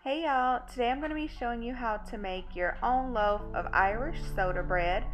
Hey y'all, today I'm going to be showing you how to make your own loaf of Irish soda bread.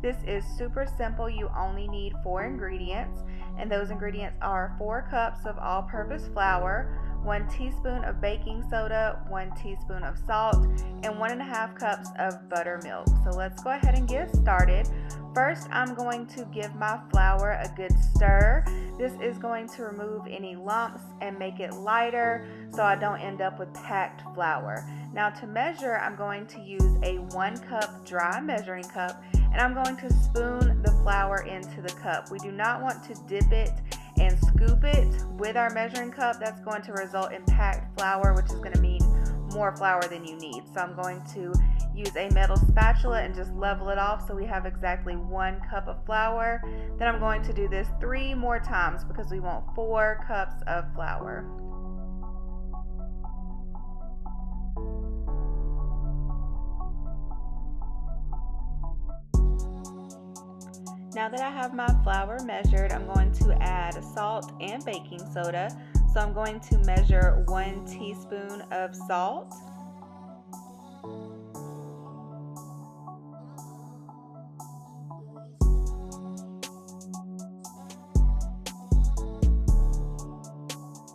This is super simple. You only need 4 ingredients, and those ingredients are 4 cups of all-purpose flour, 1 teaspoon of baking soda, 1 teaspoon of salt, and 1.5 cups of buttermilk. So let's go ahead and get started. First, I'm going to give my flour a good stir. This is going to remove any lumps and make it lighter so I don't end up with packed flour. Now to measure, I'm going to use a 1 cup dry measuring cup, and I'm going to spoon the flour into the cup. We do not want to dip it and scoop it with our measuring cup. That's going to result in packed flour, which is going to mean more flour than you need. So I'm going to use a metal spatula and just level it off so we have exactly 1 cup of flour. Then I'm going to do this 3 more times because we want 4 cups of flour. Now that I have my flour measured, I'm going to add salt and baking soda. So I'm going to measure 1 teaspoon of salt.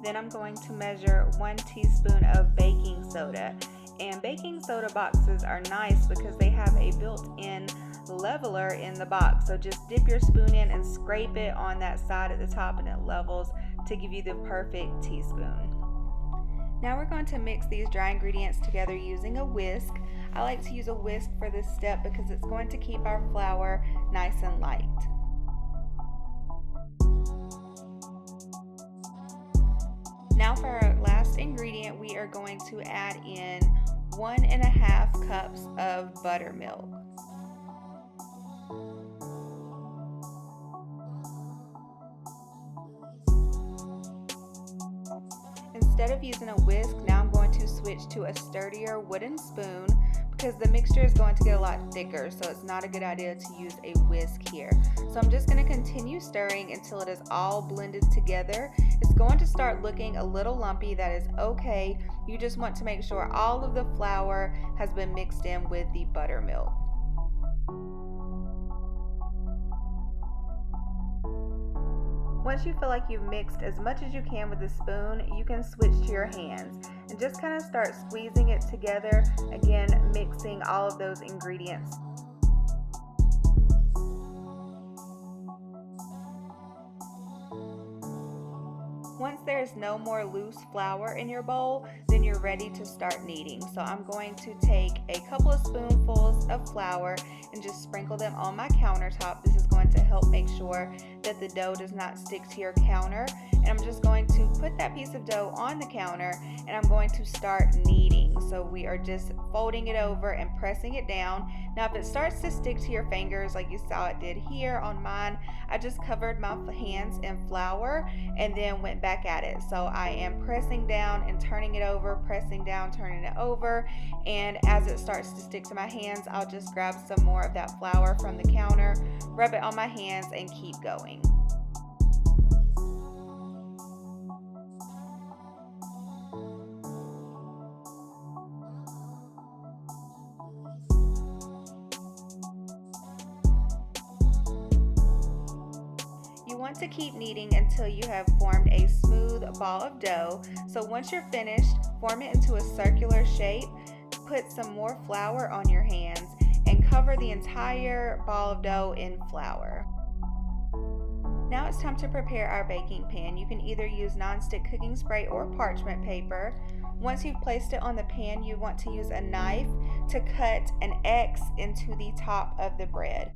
Then I'm going to measure 1 teaspoon of baking soda. And baking soda boxes are nice because they have a built-in leveler in the box. So just dip your spoon in and scrape it on that side at the top and it levels to give you the perfect teaspoon. Now we're going to mix these dry ingredients together using a whisk. I like to use a whisk for this step because it's going to keep our flour nice and light. Now for our last ingredient, we are going to add in 1.5 cups of buttermilk. Instead of using a whisk, now I'm going to switch to a sturdier wooden spoon because the mixture is going to get a lot thicker, so it's not a good idea to use a whisk here. So I'm just going to continue stirring until it is all blended together. It's going to start looking a little lumpy. That is okay. You just want to make sure all of the flour has been mixed in with the buttermilk. Once you feel like you've mixed as much as you can with the spoon, you can switch to your hands and just kind of start squeezing it together, again mixing all of those ingredients. Once there's no more loose flour in your bowl, then you're ready to start kneading. So I'm going to take a couple of spoonfuls of flour and just sprinkle them on my countertop. This is going to help make sure that the dough does not stick to your counter. And I'm just going to put that piece of dough on the counter and I'm going to start kneading. So we are just folding it over and pressing it down. Now if it starts to stick to your fingers like you saw it did here on mine, I just covered my hands in flour and then went back at it. So I am pressing down and turning it over, pressing down, turning it over, and as it starts to stick to my hands, I'll just grab some more of that flour from the counter, rub it on my hands, and keep going. You want to keep kneading until you have formed a smooth ball of dough. So once you're finished, form it into a circular shape, put some more flour on your hands, and cover the entire ball of dough in flour. Now it's time to prepare our baking pan. You can either use nonstick cooking spray or parchment paper. Once you've placed it on the pan, you want to use a knife to cut an X into the top of the bread.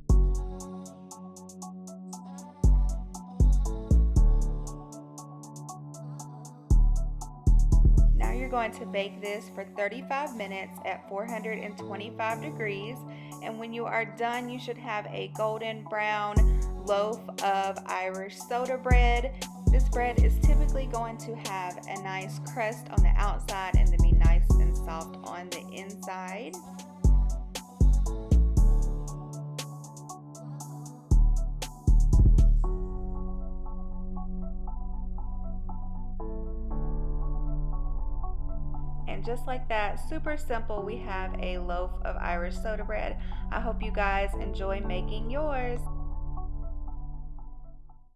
You're going to bake this for 35 minutes at 425 degrees, and when you are done you should have a golden brown loaf of Irish soda bread. This bread is typically going to have a nice crust on the outside and then be nice and soft on the inside. just like that, super simple, we have a loaf of Irish soda bread. I hope you guys enjoy making yours.